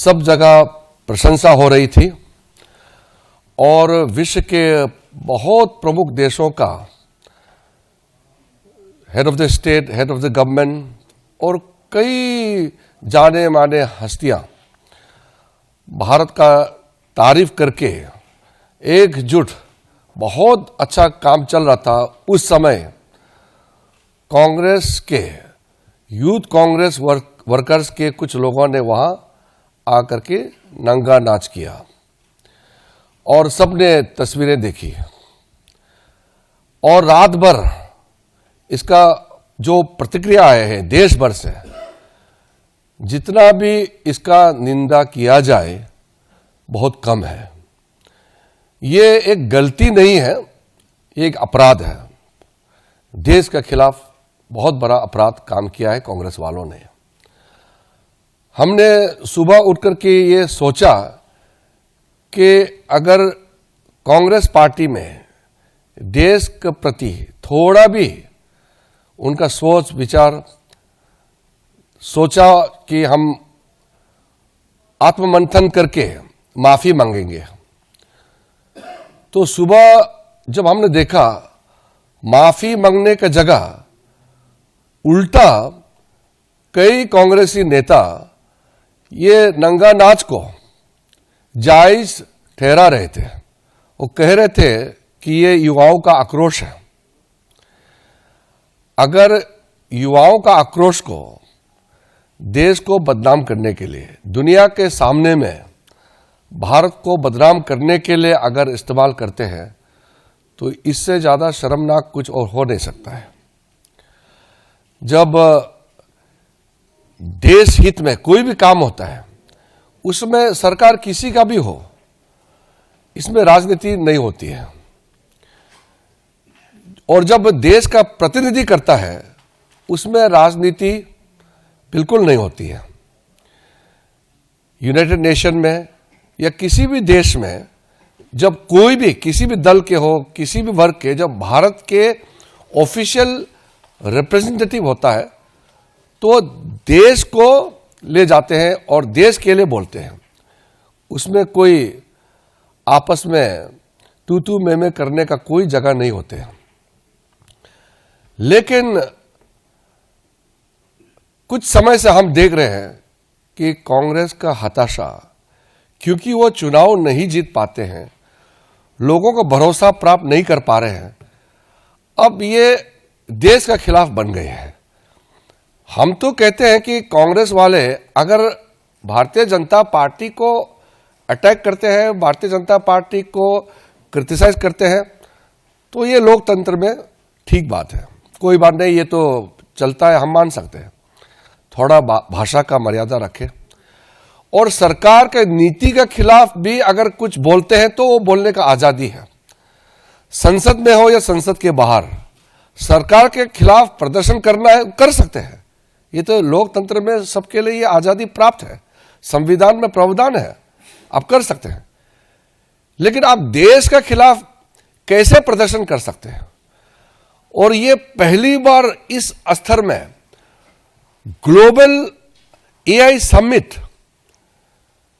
सब जगह प्रशंसा हो रही थी और विश्व के बहुत प्रमुख देशों का head of the state, head of the government और कई जाने माने हस्तियां भारत का तारीफ करके एकजुट बहुत अच्छा काम चल रहा था। उस समय कांग्रेस के यूथ कांग्रेस वर्कर्स के कुछ लोगों ने वहां आकर के नंगा नाच किया और सबने तस्वीरें देखी और रात भर इसका जो प्रतिक्रिया आए हैं देश भर से, जितना भी इसका निंदा किया जाए बहुत कम है। ये एक गलती नहीं है, ये एक अपराध है। देश के खिलाफ बहुत बड़ा अपराध काम किया है कांग्रेस वालों ने। हमने सुबह उठकर के ये सोचा कि अगर कांग्रेस पार्टी में देश के प्रति थोड़ा भी उनका सोच विचार सोचा कि हम आत्ममंथन करके माफी मांगेंगे, तो सुबह जब हमने देखा माफी मांगने का जगह उल्टा कई कांग्रेसी नेता ये नंगा नाच को जायज ठहरा रहे थे। वो कह रहे थे कि ये युवाओं का आक्रोश है। अगर युवाओं का आक्रोश को देश को बदनाम करने के लिए, दुनिया के सामने में भारत को बदनाम करने के लिए अगर इस्तेमाल करते हैं तो इससे ज्यादा शर्मनाक कुछ और हो नहीं सकता है। जब देश हित में कोई भी काम होता है उसमें सरकार किसी का भी हो, इसमें राजनीति नहीं होती है। और जब देश का प्रतिनिधि करता है उसमें राजनीति बिल्कुल नहीं होती है। यूनाइटेड नेशन में या किसी भी देश में जब कोई भी किसी भी दल के हो, किसी भी वर्ग के, जब भारत के ऑफिशियल रिप्रेजेंटेटिव होता है तो देश को ले जाते हैं और देश के लिए बोलते हैं। उसमें कोई आपस में तू मैं करने का कोई जगह नहीं होते हैं। लेकिन कुछ समय से हम देख रहे हैं कि कांग्रेस का हताशा, क्योंकि वो चुनाव नहीं जीत पाते हैं, लोगों को भरोसा प्राप्त नहीं कर पा रहे हैं, अब ये देश का खिलाफ बन गए हैं। हम तो कहते हैं कि कांग्रेस वाले अगर भारतीय जनता पार्टी को अटैक करते हैं, भारतीय जनता पार्टी को क्रिटिसाइज करते हैं, तो ये लोकतंत्र में ठीक बात है, कोई बात नहीं, ये तो चलता है, हम मान सकते हैं। थोड़ा भाषा का मर्यादा रखें और सरकार के नीति के खिलाफ भी अगर कुछ बोलते हैं तो वो बोलने का आजादी है। संसद में हो या संसद के बाहर सरकार के खिलाफ प्रदर्शन करना है, कर सकते हैं। ये तो लोकतंत्र में सबके लिए ये आजादी प्राप्त है, संविधान में प्रावधान है, आप कर सकते हैं। लेकिन आप देश के खिलाफ कैसे प्रदर्शन कर सकते हैं? और ये पहली बार इस स्तर में global AI summit,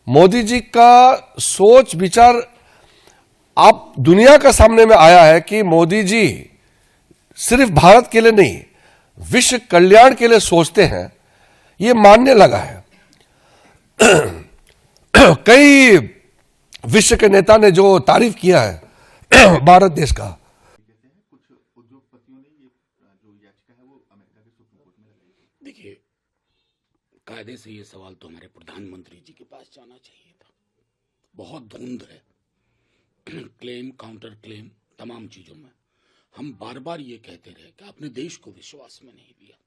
Modi ji का सोच विचार आप दुनिया का सामने में आया है कि मोदी जी सिर्फ भारत के लिए नहीं, विश्व कल्याण के लिए सोचते हैं, ये मानने लगा है। कई विश्व के नेता ने जो तारीफ किया है भारत देश का। देखिए, कायदे से ये सवाल तो हमारे प्रधानमंत्री जी के पास जाना चाहिए था। बहुत धुंध है क्लेम काउंटर क्लेम तमाम चीजों में। हम बार बार ये कहते रहे कि आपने देश को विश्वास में नहीं लिया,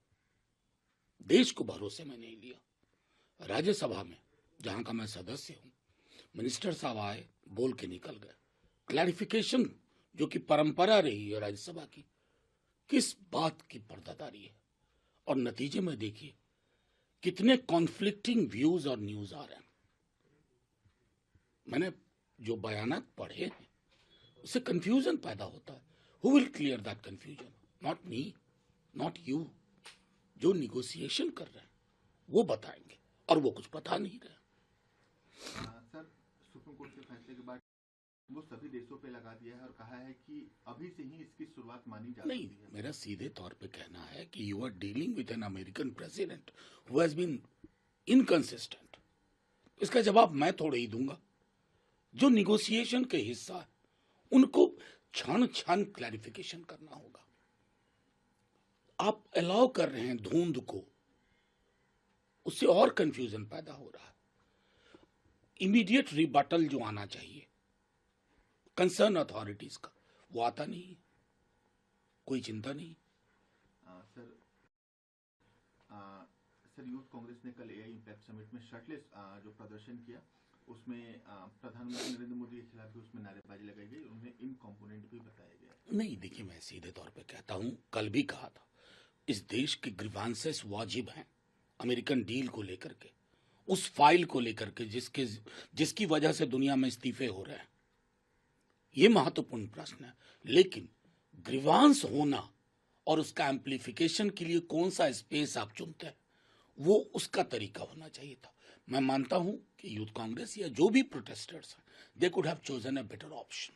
देश को भरोसे में नहीं लिया। राज्यसभा में जहां का मैं सदस्य हूं, मिनिस्टर साहब आए, बोल के निकल गए। क्लैरिफिकेशन जो कि परंपरा रही है राज्यसभा की, किस बात की पर्दादारी है? और नतीजे में देखिए कितने कॉन्फ्लिक्टिंग व्यूज और न्यूज आ रहे हैं। मैंने जो बयानात पढ़े हैं उससे कंफ्यूजन पैदा होता है। Who will clear that confusion? Not me, not you. जो निगोशिएशन कर रहे हैं वो बताएंगे, और वो कुछ बता नहीं रहे। समझौते के बाद वो सभी देशों पे लगा दिया है और कहा है कि अभी से ही इसकी शुरुआत मानी जा नहीं, सकती है। मेरा सीधे तौर पे कहना है कि you are dealing with an American president who has been inconsistent. इसका जवाब मैं थोड़े ही दूंगा। जो निगोशिएशन के हिस्सा है उनको क्षण क्षण क्लैरिफिकेशन करना होगा। आप अलाउ कर रहे हैं धुंध को, उससे और कंफ्यूजन पैदा हो रहा है। इमीडिएट रिबटल जो आना चाहिए कंसर्न अथॉरिटीज का, वो आता नहीं है। कोई चिंता नहीं। सर यूथ कांग्रेस ने कल एआई इम्पैक्ट समिट में शर्टलेस जो प्रदर्शन किया उसमें प्रधानमंत्री नरेंद्र मोदी के खिलाफ भी उसमें नारेबाजी लगाई गई, उन्हें इन कंपोनेंट भी बताया गया। नहीं, देखिए, मैं सीधे तौर पे कहता हूं, कल भी कहा था, इस देश के ग्रीवांसेस वाजिब हैं अमेरिकन डील को लेकर के, उस फाइल को लेकर के जिसकी वजह से दुनिया में इस्तीफे हो रहे हैं। ये महत्वपूर्ण प्रश्न है। लेकिन ग्रीवांस होना और उसका एम्प्लीफिकेशन के लिए कौन सा स्पेस आप चुनते हैं, वो उसका तरीका होना चाहिए था। मैं मानता हूं कि यूथ कांग्रेस या जो भी प्रोटेस्टर्स हैं, they could have chosen a better option.